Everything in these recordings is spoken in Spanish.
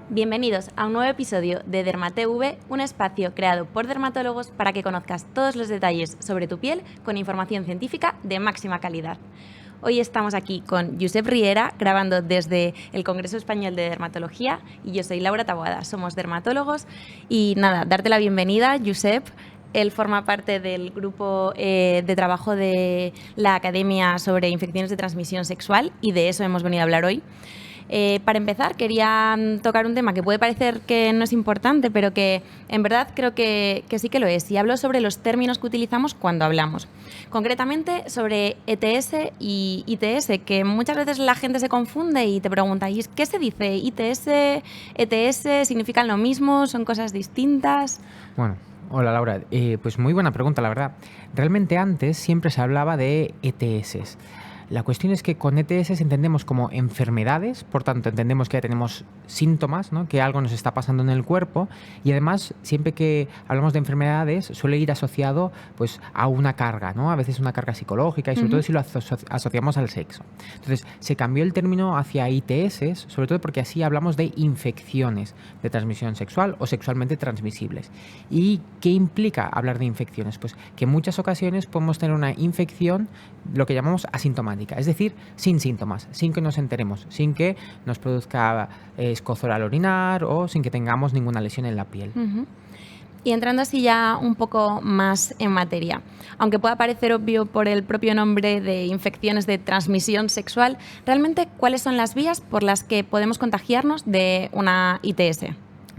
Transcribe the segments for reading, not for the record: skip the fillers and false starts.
Bienvenidos a un nuevo episodio de DermaTV, un espacio creado por dermatólogos para que conozcas todos los detalles sobre tu piel con información científica de máxima calidad. Hoy estamos aquí con Josep Riera, grabando desde el Congreso Español de Dermatología, y yo soy Laura Taboada, somos dermatólogos. Y nada, darte la bienvenida, Josep. Él forma parte del grupo de trabajo de la Academia sobre Infecciones de Transmisión Sexual, y de eso hemos venido a hablar hoy. Para empezar, quería tocar un tema que puede parecer que no es importante, pero que en verdad creo que sí que lo es. Y hablo sobre los términos que utilizamos cuando hablamos. Concretamente sobre ETS y ITS, que muchas veces la gente se confunde y te pregunta, ¿y qué se dice? ¿ITS, ETS significan lo mismo? ¿Son cosas distintas? Bueno, hola Laura. Pues muy buena pregunta, la verdad. Realmente antes siempre se hablaba de ETS. La cuestión es que con ETS entendemos como enfermedades, por tanto entendemos que ya tenemos síntomas, ¿no? Que algo nos está pasando en el cuerpo, y además siempre que hablamos de enfermedades suele ir asociado pues a una carga, ¿no? A veces una carga psicológica y sobre todo si lo asociamos al sexo. Entonces se cambió el término hacia ITS, sobre todo porque así hablamos de infecciones de transmisión sexual o sexualmente transmisibles. ¿Y qué implica hablar de infecciones? Pues que en muchas ocasiones podemos tener una infección, lo que llamamos asintomática, es decir, sin síntomas, sin que nos enteremos, sin que nos produzca escozor al orinar o sin que tengamos ninguna lesión en la piel. Y entrando así ya un poco más en materia, aunque pueda parecer obvio por el propio nombre de infecciones de transmisión sexual, realmente, ¿cuáles son las vías por las que podemos contagiarnos de una ITS?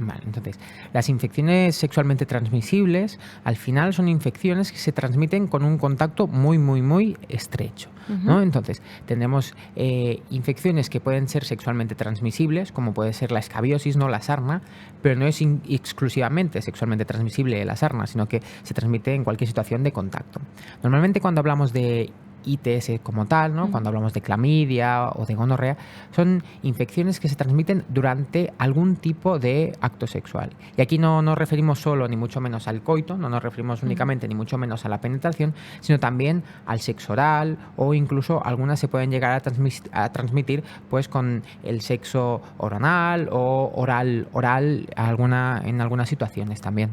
Vale, entonces, las infecciones sexualmente transmisibles al final son infecciones que se transmiten con un contacto muy estrecho, ¿no? Entonces, tendremos infecciones que pueden ser sexualmente transmisibles, como puede ser la escabiosis, ¿no? La sarna, pero no es exclusivamente sexualmente transmisible la sarna, sino que se transmite en cualquier situación de contacto. Normalmente cuando hablamos de ITS como tal, ¿no? Cuando hablamos de clamidia o de gonorrea, son infecciones que se transmiten durante algún tipo de acto sexual. Y aquí no nos referimos solo ni mucho menos al coito, no nos referimos únicamente ni mucho menos a la penetración, sino también al sexo oral, o incluso algunas se pueden llegar a transmitir pues con el sexo oral o oral en algunas situaciones también.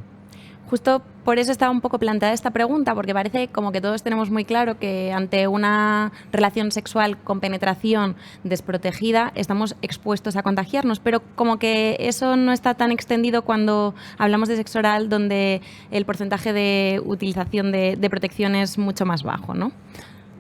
Justo por eso estaba un poco planteada esta pregunta, porque parece como que todos tenemos muy claro que ante una relación sexual con penetración desprotegida estamos expuestos a contagiarnos, pero como que eso no está tan extendido cuando hablamos de sexo oral, donde el porcentaje de utilización de protección es mucho más bajo, ¿no?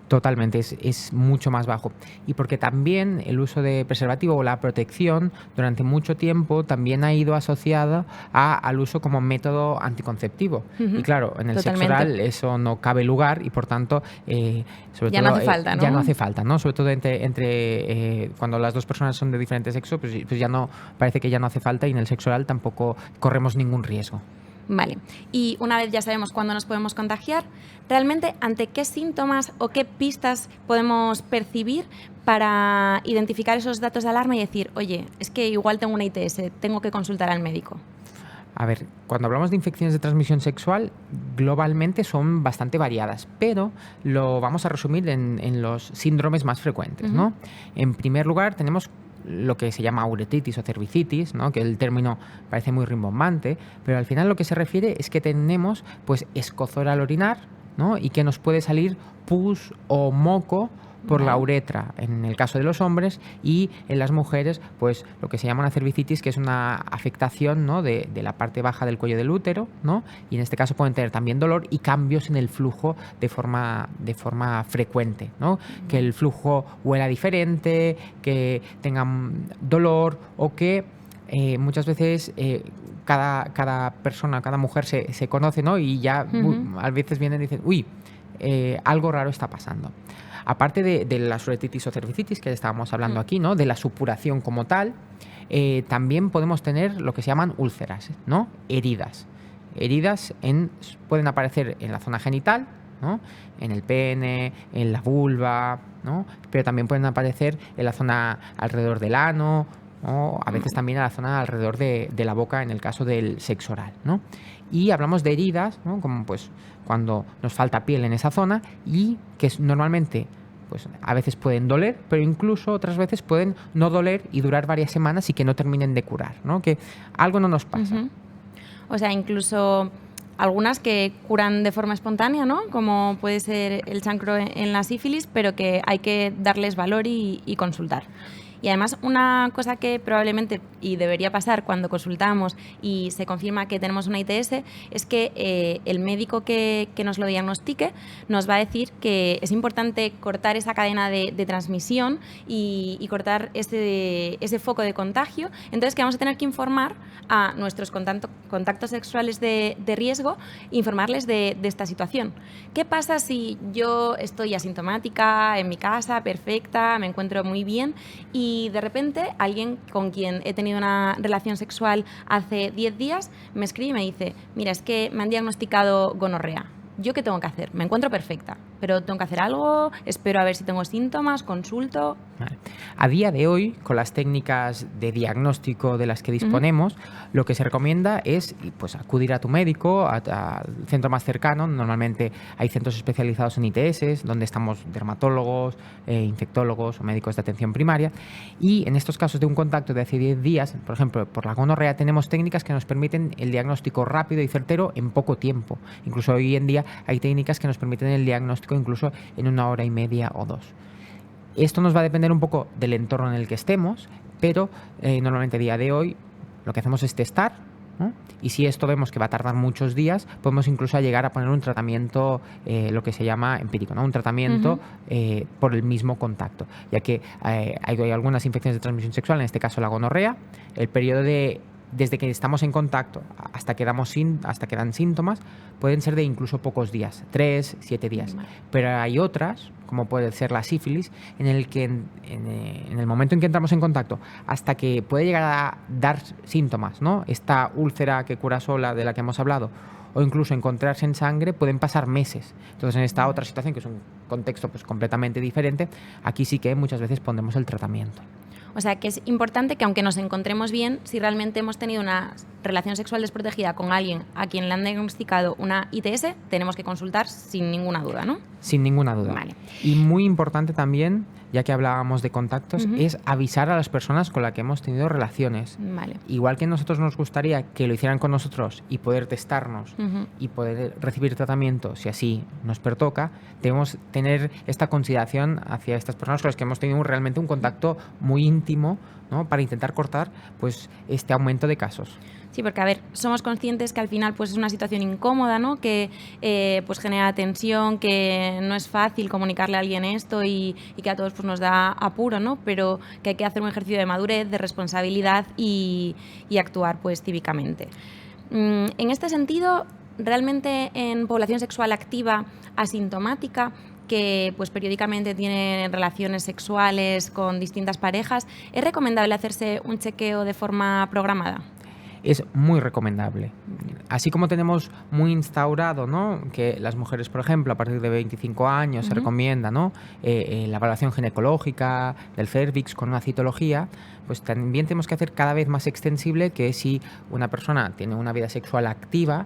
Totalmente, es mucho más bajo. Y porque también el uso de preservativo o la protección durante mucho tiempo también ha ido asociado al uso como método anticonceptivo. Y claro, en el sexo oral eso no cabe lugar y por tanto sobre ya todo, no hace falta, ¿no? Ya no hace falta, ¿no? Sobre todo entre cuando las dos personas son de diferente sexo, pues ya no, parece que ya no hace falta, y en el sexo oral tampoco corremos ningún riesgo. Vale, y una vez ya sabemos cuándo nos podemos contagiar, ¿realmente ante qué síntomas o qué pistas podemos percibir para identificar esos datos de alarma y decir, oye, es que igual tengo una ITS, tengo que consultar al médico? A ver, cuando hablamos de infecciones de transmisión sexual, globalmente son bastante variadas, pero lo vamos a resumir en los síndromes más frecuentes, ¿no? En primer lugar, tenemos lo que se llama uretritis o cervicitis, ¿no? Que el término parece muy rimbombante, pero al final lo que se refiere es que tenemos pues escozor al orinar, ¿no? Y que nos puede salir pus o moco por la uretra, en el caso de los hombres, y en las mujeres, pues lo que se llama una cervicitis, que es una afectación, ¿no? de la parte baja del cuello del útero, ¿no? Y en este caso pueden tener también dolor y cambios en el flujo de forma frecuente, ¿no? Que el flujo huela diferente, que tengan dolor o que muchas veces cada persona, cada mujer se conoce, ¿no? Y ya a veces vienen y dicen, uy, algo raro está pasando. Aparte de la uretritis o cervicitis que estábamos hablando aquí, ¿no? De la supuración como tal, también podemos tener lo que se llaman úlceras, ¿no? Heridas. Heridas pueden aparecer en la zona genital, ¿no? En el pene, en la vulva, ¿no? Pero también pueden aparecer en la zona alrededor del ano, o a veces también en la zona alrededor de la boca en el caso del sexo oral, ¿no? Y hablamos de heridas, ¿no? Como pues cuando nos falta piel en esa zona y que normalmente pues a veces pueden doler, pero incluso otras veces pueden no doler y durar varias semanas y que no terminen de curar, ¿no? Que algo no nos pasa. O sea, incluso algunas que curan de forma espontánea, ¿no? Como puede ser el chancro en la sífilis, pero que hay que darles valor y consultar. Y además, una cosa que probablemente y debería pasar cuando consultamos y se confirma que tenemos una ITS es que el médico que nos lo diagnostique nos va a decir que es importante cortar esa cadena de transmisión y cortar ese foco de contagio. Entonces, que vamos a tener que informar a nuestros contactos sexuales de riesgo, informarles de esta situación. ¿Qué pasa si yo estoy asintomática en mi casa, perfecta, me encuentro muy bien y de repente alguien con quien he tenido una relación sexual hace 10 días me escribe y me dice: mira, es que me han diagnosticado gonorrea? ¿Yo qué tengo que hacer? Me encuentro perfecta, pero tengo que hacer algo, espero a ver si tengo síntomas, consulto. Vale. A día de hoy, con las técnicas de diagnóstico de las que disponemos, lo que se recomienda es pues, acudir a tu médico, al centro más cercano. Normalmente hay centros especializados en ITS, donde estamos dermatólogos, infectólogos o médicos de atención primaria. Y en estos casos de un contacto de hace 10 días, por ejemplo, por la gonorrea, tenemos técnicas que nos permiten el diagnóstico rápido y certero en poco tiempo. Incluso hoy en día hay técnicas que nos permiten el diagnóstico incluso en 1 hora y media o 2. Esto nos va a depender un poco del entorno en el que estemos, pero normalmente a día de hoy lo que hacemos es testar, ¿no? Y si esto vemos que va a tardar muchos días, podemos incluso llegar a poner un tratamiento, lo que se llama empírico, ¿no? Un tratamiento por el mismo contacto, ya que hay algunas infecciones de transmisión sexual, en este caso la gonorrea, el periodo desde que estamos en contacto hasta que dan síntomas, pueden ser de incluso pocos días, 3, 7 días. Pero hay otras, como puede ser la sífilis, en el que en el momento en que entramos en contacto, hasta que puede llegar a dar síntomas, ¿no? Esta úlcera que cura sola de la que hemos hablado, o incluso encontrarse en sangre, pueden pasar meses. Entonces, en esta otra situación, que es un contexto pues, completamente diferente, aquí sí que muchas veces pondremos el tratamiento. O sea, que es importante que aunque nos encontremos bien, si realmente hemos tenido una relación sexual desprotegida con alguien a quien le han diagnosticado una ITS, tenemos que consultar sin ninguna duda, ¿no? Sin ninguna duda. Vale. Y muy importante también, ya que hablábamos de contactos, es avisar a las personas con las que hemos tenido relaciones. Vale. Igual que nosotros nos gustaría que lo hicieran con nosotros y poder testarnos y poder recibir tratamiento, si así nos pertoca, debemos tener esta consideración hacia estas personas con las que hemos tenido realmente un contacto muy íntimo, ¿no? Para intentar cortar pues, este aumento de casos. Sí, porque, a ver, somos conscientes que al final pues, es una situación incómoda, ¿no? Que pues genera tensión, que no es fácil comunicarle a alguien esto y que a todos pues, nos da apuro, ¿no? Pero que hay que hacer un ejercicio de madurez, de responsabilidad y actuar pues, cívicamente. En este sentido, realmente en población sexual activa asintomática, que pues periódicamente tienen relaciones sexuales con distintas parejas, ¿es recomendable hacerse un chequeo de forma programada? Es muy recomendable. Así como tenemos muy instaurado, ¿no? Que las mujeres, por ejemplo, a partir de 25 años se recomienda, ¿no? La evaluación ginecológica del cérvix con una citología, pues también tenemos que hacer cada vez más extensible que si una persona tiene una vida sexual activa,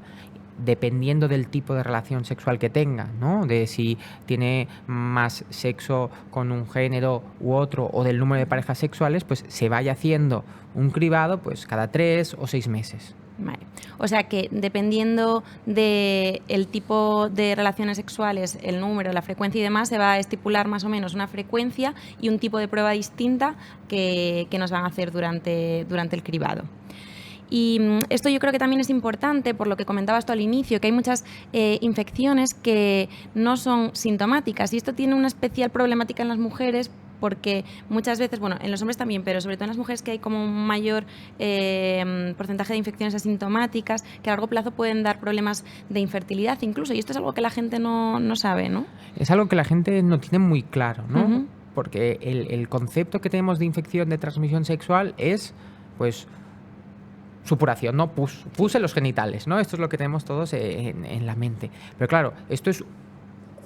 dependiendo del tipo de relación sexual que tenga, ¿no? De si tiene más sexo con un género u otro o del número de parejas sexuales, pues se vaya haciendo un cribado pues cada 3 o 6 meses. Vale. O sea que dependiendo del tipo de relaciones sexuales, el número, la frecuencia y demás, se va a estipular más o menos una frecuencia y un tipo de prueba distinta que nos van a hacer durante el cribado. Y esto yo creo que también es importante, por lo que comentabas tú al inicio, que hay muchas infecciones que no son sintomáticas y esto tiene una especial problemática en las mujeres porque muchas veces, bueno, en los hombres también, pero sobre todo en las mujeres que hay como un mayor porcentaje de infecciones asintomáticas que a largo plazo pueden dar problemas de infertilidad incluso, y esto es algo que la gente no sabe, ¿no? Es algo que la gente no tiene muy claro, ¿no? Porque el concepto que tenemos de infección de transmisión sexual es, pues, supuración, ¿no? Pus en los genitales, ¿no? Esto es lo que tenemos todos en la mente. Pero claro, esto es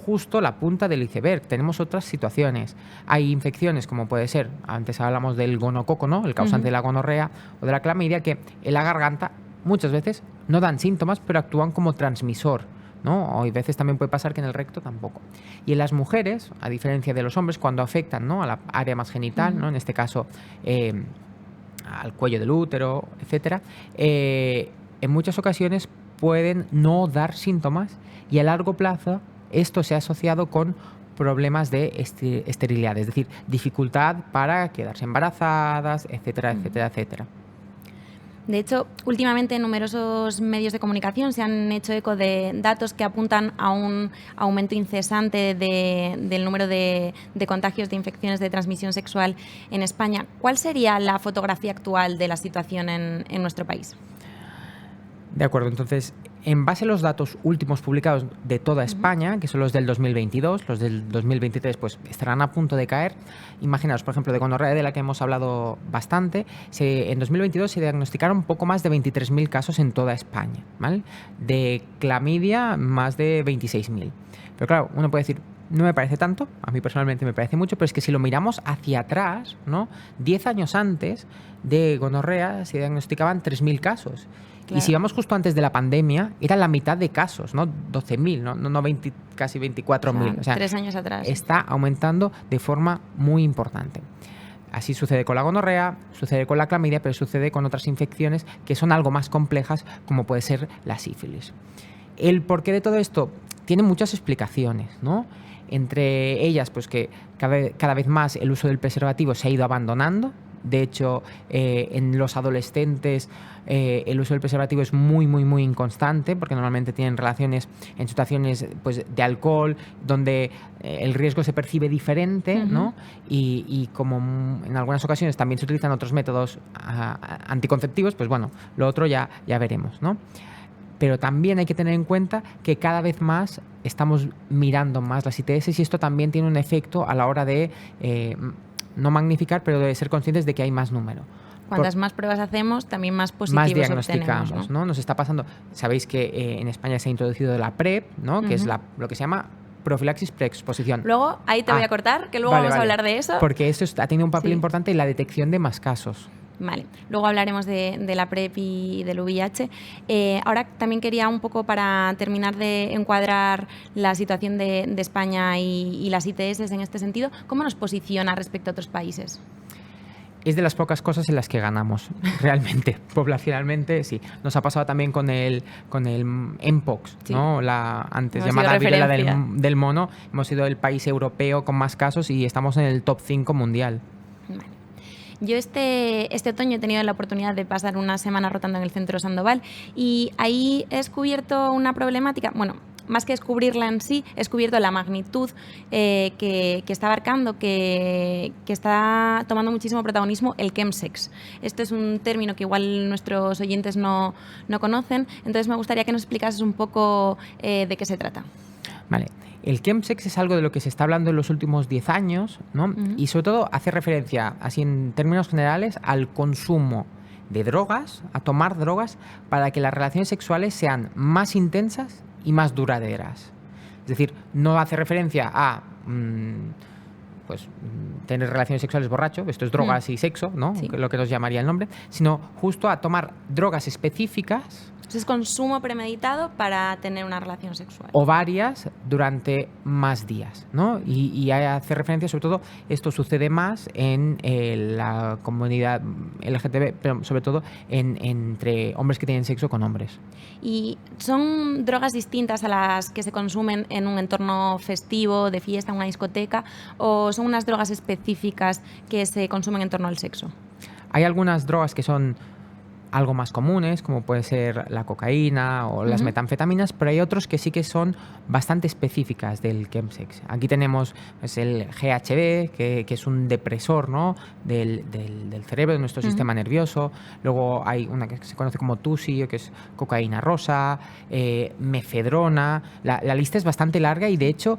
justo la punta del iceberg. Tenemos otras situaciones. Hay infecciones como puede ser, antes hablamos del gonococo, ¿no? El causante de la gonorrea o de la clamidia, que en la garganta muchas veces no dan síntomas, pero actúan como transmisor, ¿no? O a veces también puede pasar que en el recto tampoco. Y en las mujeres, a diferencia de los hombres, cuando afectan, ¿no?, a la área más genital, ¿no?, en este caso al cuello del útero, etcétera, en muchas ocasiones pueden no dar síntomas y a largo plazo esto se ha asociado con problemas de esterilidad, es decir, dificultad para quedarse embarazadas, etcétera, etcétera, etcétera. De hecho, últimamente numerosos medios de comunicación se han hecho eco de datos que apuntan a un aumento incesante del número de contagios de infecciones de transmisión sexual en España. ¿Cuál sería la fotografía actual de la situación en nuestro país? De acuerdo, entonces, en base a los datos últimos publicados de toda España, que son los del 2022, los del 2023 pues estarán a punto de caer. Imaginaos, por ejemplo, de gonorrea, de la que hemos hablado bastante, en 2022 se diagnosticaron poco más de 23.000 casos en toda España, ¿vale? De clamidia, más de 26.000. Pero claro, uno puede decir, no me parece tanto, a mí personalmente me parece mucho, pero es que si lo miramos hacia atrás, ¿no?, 10 años antes de gonorrea se diagnosticaban 3.000 casos. Claro. Y si vamos justo antes de la pandemia, era la mitad de casos, ¿no? 12.000, no 20, casi 24.000. O sea, 3 años atrás. Está aumentando de forma muy importante. Así sucede con la gonorrea, sucede con la clamidia, pero sucede con otras infecciones que son algo más complejas, como puede ser la sífilis. El porqué de todo esto tiene muchas explicaciones, ¿no? Entre ellas, pues que cada vez más el uso del preservativo se ha ido abandonando. De hecho, en los adolescentes el uso del preservativo es muy, muy, muy inconstante, porque normalmente tienen relaciones en situaciones pues, de alcohol, donde el riesgo se percibe diferente, ¿no? Y como en algunas ocasiones también se utilizan otros métodos anticonceptivos, pues bueno, lo otro ya veremos, ¿no? Pero también hay que tener en cuenta que cada vez más estamos mirando más las ITS y esto también tiene un efecto a la hora de no magnificar, pero de ser conscientes de que hay más número. Cuantas más pruebas hacemos, también más positivos más diagnosticamos, obtenemos, ¿no? Nos está pasando, sabéis que en España se ha introducido la PrEP, ¿no? Que es lo que se llama profilaxis preexposición. Luego, ahí te voy a cortar, que luego vamos a hablar de eso. Porque eso ha tenido un papel importante en la detección de más casos. Vale, luego hablaremos de la PrEP y del VIH. Ahora también quería un poco, para terminar de encuadrar la situación de España y las ITS en este sentido, ¿cómo nos posiciona respecto a otros países? Es de las pocas cosas en las que ganamos, realmente, poblacionalmente, sí. Nos ha pasado también con el Mpox, sí, ¿no? La antes llamada viruela del mono. Hemos sido el país europeo con más casos y estamos en el top 5 mundial. Vale. Yo este otoño he tenido la oportunidad de pasar una semana rotando en el Centro Sandoval y ahí he descubierto una problemática, bueno, más que descubrirla en sí, he descubierto la magnitud que está abarcando, que está tomando muchísimo protagonismo el chemsex. Esto es un término que igual nuestros oyentes no conocen, entonces me gustaría que nos explicases un poco de qué se trata. Vale. El chemsex es algo de lo que se está hablando en los últimos 10 años, ¿no? Y sobre todo hace referencia, así en términos generales, al consumo de drogas, a tomar drogas para que las relaciones sexuales sean más intensas y más duraderas. Es decir, no hace referencia a tener relaciones sexuales borracho, esto es drogas y sexo, ¿no? Sí. Lo que nos llamaría el nombre, sino justo a tomar drogas específicas. Es consumo premeditado para tener una relación sexual. O varias durante más días, ¿no? Y hace referencia, sobre todo, esto sucede más en la comunidad LGTB, pero sobre todo entre hombres que tienen sexo con hombres. ¿Y son drogas distintas a las que se consumen en un entorno festivo, de fiesta, en una discoteca, o son unas drogas específicas que se consumen en torno al sexo? Hay algunas drogas que son algo más comunes, como puede ser la cocaína o las metanfetaminas, pero hay otros que sí que son bastante específicas del chemsex. Aquí tenemos pues, el GHB, que es un depresor, ¿no? del cerebro, de nuestro sistema nervioso. Luego hay una que se conoce como TUSI, que es cocaína rosa, mefedrona. La lista es bastante larga y, de hecho,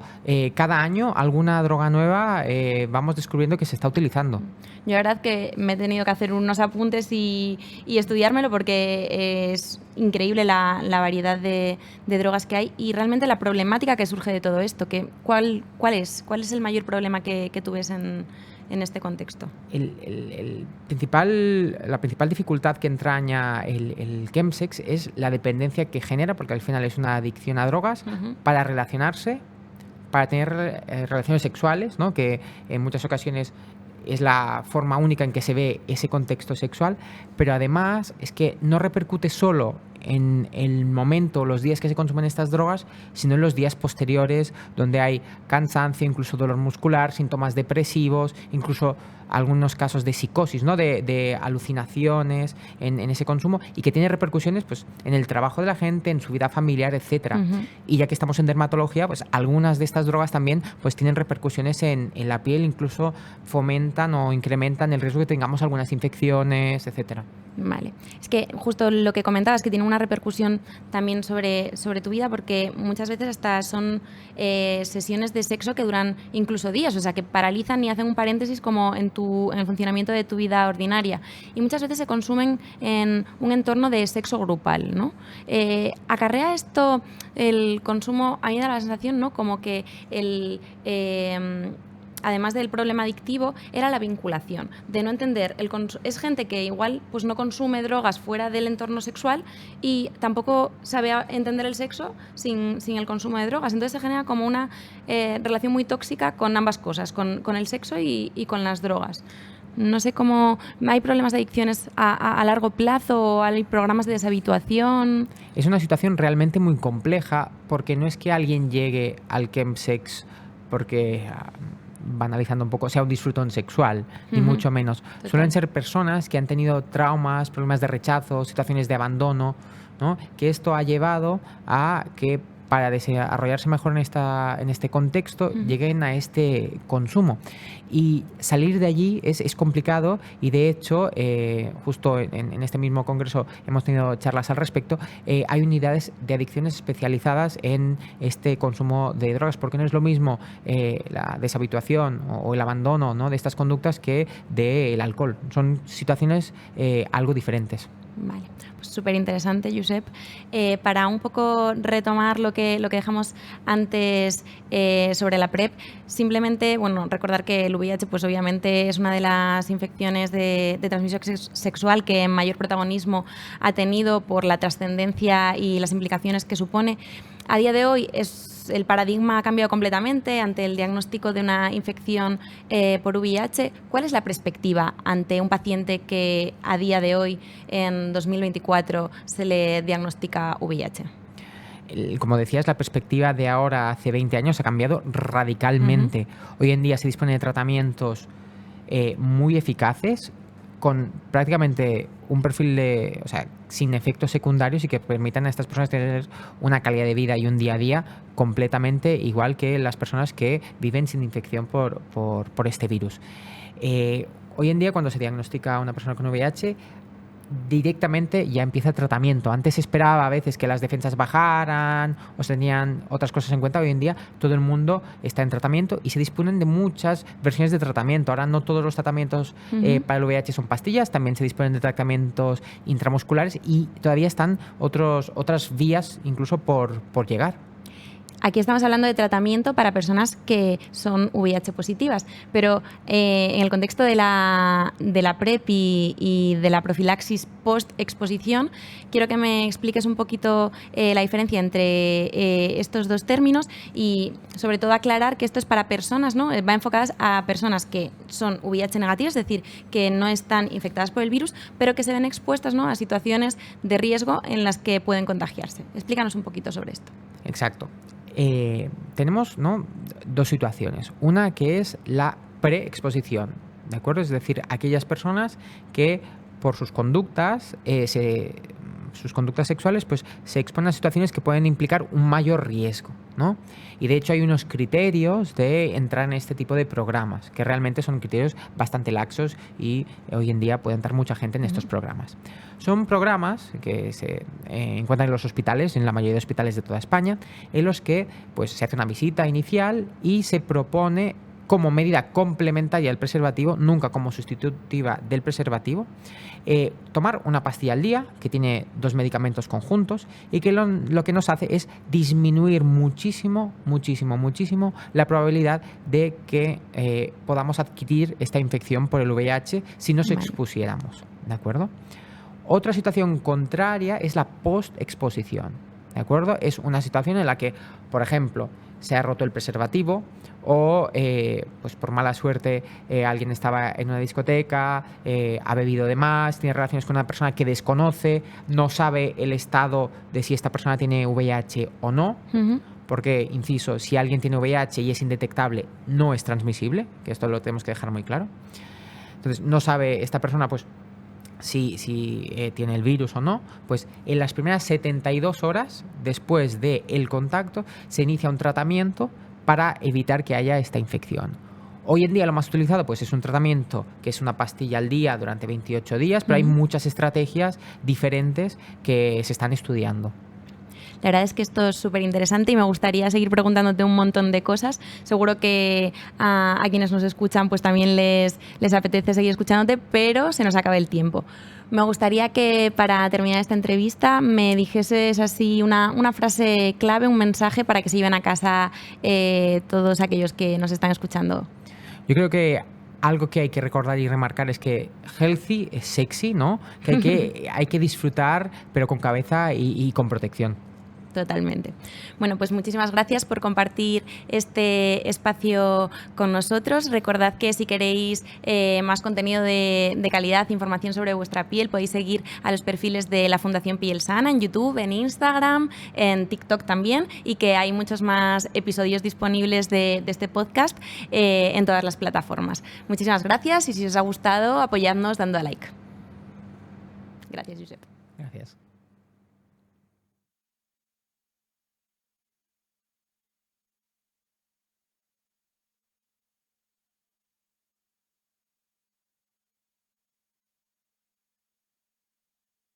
cada año alguna droga nueva vamos descubriendo que se está utilizando. Yo la verdad que me he tenido que hacer unos apuntes y estudiar estudiármelo porque es increíble la variedad de drogas que hay y realmente la problemática que surge de todo esto. ¿Cuál es el mayor problema que tú ves en este contexto? La principal dificultad que entraña el chemsex es la dependencia que genera, porque al final es una adicción a drogas, para relacionarse, para tener relaciones sexuales, ¿no? Que en muchas ocasiones es la forma única en que se ve ese contexto sexual, pero además es que no repercute solo en el momento, los días que se consumen estas drogas, sino en los días posteriores, donde hay cansancio, incluso dolor muscular, síntomas depresivos, incluso algunos casos de psicosis, ¿no? de alucinaciones en ese consumo, y que tiene repercusiones pues, en el trabajo de la gente, en su vida familiar, etcétera. Y ya que estamos en dermatología, pues algunas de estas drogas también pues, tienen repercusiones en la piel, incluso fomentan o incrementan el riesgo de que tengamos algunas infecciones, etcétera. Vale. Es que justo lo que comentabas, que tiene una repercusión también sobre tu vida, porque muchas veces hasta son sesiones de sexo que duran incluso días, o sea, que paralizan y hacen un paréntesis como en el funcionamiento de tu vida ordinaria. Y muchas veces se consumen en un entorno de sexo grupal, ¿no? ¿Acarrea esto el consumo? A mí me da la sensación, ¿no? Como que además del problema adictivo, era la vinculación, de no entender es gente que igual pues no consume drogas fuera del entorno sexual y tampoco sabe entender el sexo sin el consumo de drogas. Entonces se genera como una relación muy tóxica con ambas cosas, con el sexo y con las drogas. No sé cómo... ¿Hay problemas de adicciones a largo plazo? ¿Hay programas de deshabituación? Es una situación realmente muy compleja, porque no es que alguien llegue al chemsex porque... banalizando un poco, sea un disfrutón sexual, ni mucho menos. Total. Suelen ser personas que han tenido traumas, problemas de rechazo, situaciones de abandono, ¿no? Que esto ha llevado a que para desarrollarse mejor en este contexto lleguen a este consumo. Y salir de allí es complicado, y de hecho, justo en este mismo congreso hemos tenido charlas al respecto. Hay unidades de adicciones especializadas en este consumo de drogas, porque no es lo mismo la deshabituación o el abandono, ¿no? de estas conductas que del alcohol. Son situaciones algo diferentes. Vale, pues súper interesante, Josep. Para un poco retomar lo que dejamos antes sobre la PrEP, simplemente recordar que el VIH pues obviamente es una de las infecciones de transmisión sexual que mayor protagonismo ha tenido por la trascendencia y las implicaciones que supone. A día de hoy el paradigma ha cambiado completamente ante el diagnóstico de una infección por VIH. ¿Cuál es la perspectiva ante un paciente que a día de hoy, en 2024, se le diagnostica VIH? Como decías, la perspectiva de ahora hace 20 años ha cambiado radicalmente. Hoy en día se dispone de tratamientos muy eficaces, con prácticamente un perfil sin efectos secundarios, y que permitan a estas personas tener una calidad de vida y un día a día completamente igual que las personas que viven sin infección por este virus. Hoy en día, cuando se diagnostica a una persona con VIH, directamente ya empieza el tratamiento. Antes se esperaba a veces que las defensas bajaran o se tenían otras cosas en cuenta. Hoy en día todo el mundo está en tratamiento y se disponen de muchas versiones de tratamiento. Ahora no todos los tratamientos para el VIH son pastillas, también se disponen de tratamientos intramusculares, y todavía están otras vías incluso por llegar. Aquí estamos hablando de tratamiento para personas que son VIH positivas, pero en el contexto de la PrEP y de la profilaxis post-exposición, quiero que me expliques un poquito la diferencia entre estos dos términos, y sobre todo aclarar que esto es para personas, ¿no? Va enfocadas a personas que son VIH negativas, es decir, que no están infectadas por el virus, pero que se ven expuestas, ¿no?, a situaciones de riesgo en las que pueden contagiarse. Explícanos un poquito sobre esto. Exacto. Tenemos, ¿no?, dos situaciones. Una que es la preexposición, ¿de acuerdo? Es decir, aquellas personas que por sus conductas sexuales pues se exponen a situaciones que pueden implicar un mayor riesgo, ¿no? Y de hecho hay unos criterios de entrar en este tipo de programas, que realmente son criterios bastante laxos, y hoy en día puede entrar mucha gente en estos programas. Son programas que se encuentran en los hospitales, en la mayoría de hospitales de toda España, en los que pues se hace una visita inicial y se propone como medida complementaria del preservativo, nunca como sustitutiva del preservativo, tomar una pastilla al día, que tiene 2 medicamentos conjuntos, y que lo que nos hace es disminuir muchísimo la probabilidad de que podamos adquirir esta infección por el VIH si nos expusiéramos, ¿de acuerdo? Otra situación contraria es la post-exposición, ¿de acuerdo? Es una situación en la que, por ejemplo, se ha roto el preservativo o pues por mala suerte alguien estaba en una discoteca, ha bebido de más, tiene relaciones con una persona que desconoce, no sabe el estado de si esta persona tiene VIH o no, porque, inciso, si alguien tiene VIH y es indetectable, no es transmisible, que esto lo tenemos que dejar muy claro. Entonces, no sabe esta persona pues si tiene el virus o no, pues en las primeras 72 horas después del contacto se inicia un tratamiento para evitar que haya esta infección. Hoy en día lo más utilizado pues es un tratamiento que es una pastilla al día durante 28 días, pero hay muchas estrategias diferentes que se están estudiando. La verdad es que esto es súper interesante y me gustaría seguir preguntándote un montón de cosas. Seguro que a quienes nos escuchan pues también les apetece seguir escuchándote, pero se nos acaba el tiempo. Me gustaría que para terminar esta entrevista me dijeses así una frase clave, un mensaje para que se lleven a casa todos aquellos que nos están escuchando. Yo creo que algo que hay que recordar y remarcar es que healthy es sexy, ¿no? Que hay que disfrutar, pero con cabeza y con protección. Totalmente. Bueno, pues muchísimas gracias por compartir este espacio con nosotros. Recordad que si queréis más contenido de calidad, información sobre vuestra piel, podéis seguir a los perfiles de la Fundación Piel Sana en YouTube, en Instagram, en TikTok también, y que hay muchos más episodios disponibles de este podcast en todas las plataformas. Muchísimas gracias y si os ha gustado, apoyadnos dando a like. Gracias, Josep. Gracias.